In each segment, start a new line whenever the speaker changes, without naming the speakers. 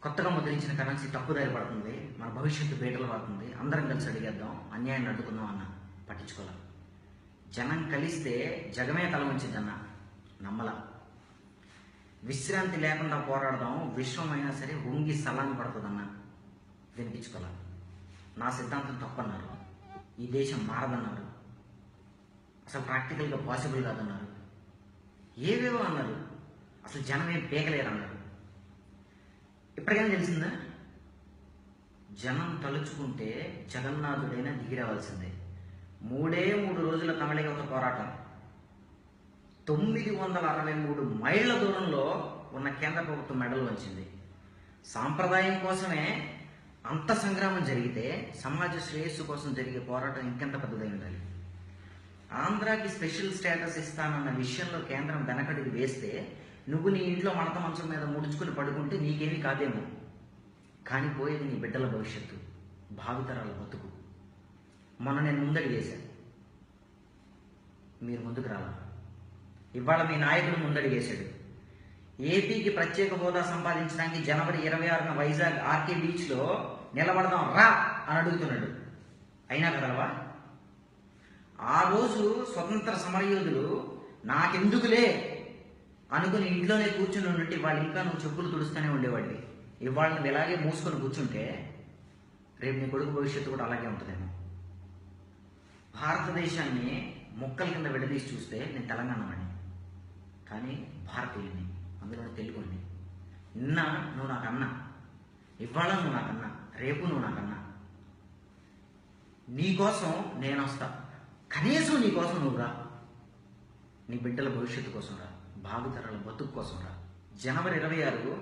కొత్తగా ముద్రించిన కరెన్సీ తప్పుదారి పడుతుంది, మన భవిష్యత్తు బీటలు పడుతుంది, అందరం కలిసి అడిగేద్దాం, అన్యాయాన్ని అడ్డుకుందాం అన్న పట్టించుకోలే. జనం కలిస్తే జగమే తల వంచిద్దన్న నమ్మల. విశ్రాంతి లేకుండా పోరాడదాం, విశ్వమైనా సరే వంగి సలాన్ని పడుతుందన్న వినిపించుకోలే. నా సిద్ధాంతం తప్పన్నారు, ఈ దేశం మారదన్నారు, అసలు ప్రాక్టికల్గా పాసిబుల్ కాదన్నారు, ఏవేవో అన్నారు, అసలు జనం ఏం పీకలేరు అన్నారు. ఇప్పటికైనా తెలిసిందా? జనం తలుచుకుంటే జగన్నాథుడైనా దిగిరావాల్సిందే. 3 రోజుల కమలికత పోరాటం 963 మైళ్ళ దూరంలో ఉన్న కేంద్ర ప్రభుత్వం మెడలు వంచింది. సాంప్రదాయం కోసమే అంత సంగ్రామం జరిగితే సమాజ శ్రేయస్సు కోసం జరిగే పోరాటం ఇంకెంత పెద్దదై ఉండాలి. ఆంధ్రాకి స్పెషల్ స్టేటస్ ఇస్తానన్న విషయంలో కేంద్రం వెనకడికి వేస్తే నువ్వు నీ ఇంట్లో మడత మంచం మీద ముడుచుకుని పడుకుంటే నీకేమీ కాదేమో, కానీ పోయేది నీ బిడ్డల భవిష్యత్తు, భావితరాల బతుకు. మొన్న నేను ముందడి వేశాను, మీరు ముందుకు రాలా. ఇవాళ మీ నాయకుడు ముందడి వేశాడు. ఏపీకి ప్రత్యేక హోదా సంపాదించడానికి జనవరి 26న వైజాగ్ ఆర్కే బీచ్లో నిలబడదాం రా అని అడుగుతున్నాడు. అయినా కదలవా? ఆ రోజు స్వతంత్ర సమరయోధులు నాకెందుకులే అనుకుని ఇంట్లోనే కూర్చుని ఉంటే వాళ్ళు ఇంకా నువ్వు చెప్పులు తుడుస్తూనే ఉండేవాడివి. ఇవాళ నువ్వు ఇలాగే మూసుకొని కూర్చుంటే రేపు నీ కొడుకు భవిష్యత్తు కూడా అలాగే ఉంటుందేమో. భారతదేశాన్ని మొక్కల కింద విడదీసి చూస్తే నేను తెలంగాణ వాడిని, కానీ భారతీయుని, అందులో తెలుగుని. నిన్న నువ్వు నాకన్నా, ఇవాళ నువ్వు నాకన్నా, రేపు నువ్వు నాకన్నా. నీకోసం నేను వస్తా, కనీసం నీకోసం నువ్వు రా, నీ బిడ్డల భవిష్యత్తు కోసం రా, భావితరాల బతుకు కోసం రా. జనవరి 26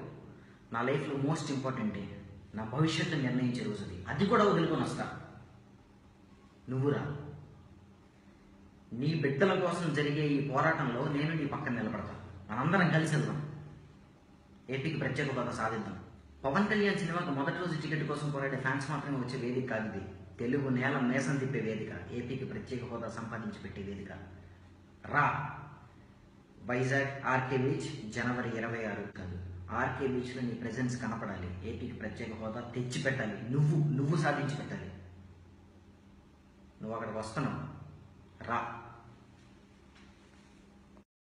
నా లైఫ్లో మోస్ట్ ఇంపార్టెంట్ డే, నా భవిష్యత్తు నిర్ణయించే రోజుది. అది కూడా వదులుకొని వస్తా, నువ్వు రా. నీ బిడ్డల కోసం జరిగే ఈ పోరాటంలో నేను నీ పక్కన నిలబడతా. మనందరం కలిసి వెళ్దాం, ఏపీకి ప్రత్యేక హోదా సాధిద్దాం. పవన్ కళ్యాణ్ సినిమాకి మొదటి రోజు టికెట్ కోసం పోరాడే ఫ్యాన్స్ మాత్రమే వచ్చే వేదిక కాదు ఇది. తెలుగు నేల మేసం తిప్పే వేదిక, ఏపీకి ప్రత్యేక హోదా సంపాదించి పెట్టే వేదిక. రా. వైజాగ్ ఆర్కే బీచ్ జనవరి 26 కాదు, ఆర్కే బీచ్లో నీ ప్రెజెన్స్ కనపడాలి. ఏపీకి ప్రత్యేక హోదా తెచ్చి పెట్టాలి, నువ్వు సాధించి పెట్టాలి. నువ్వు అక్కడికి వస్తున్నావు, రా.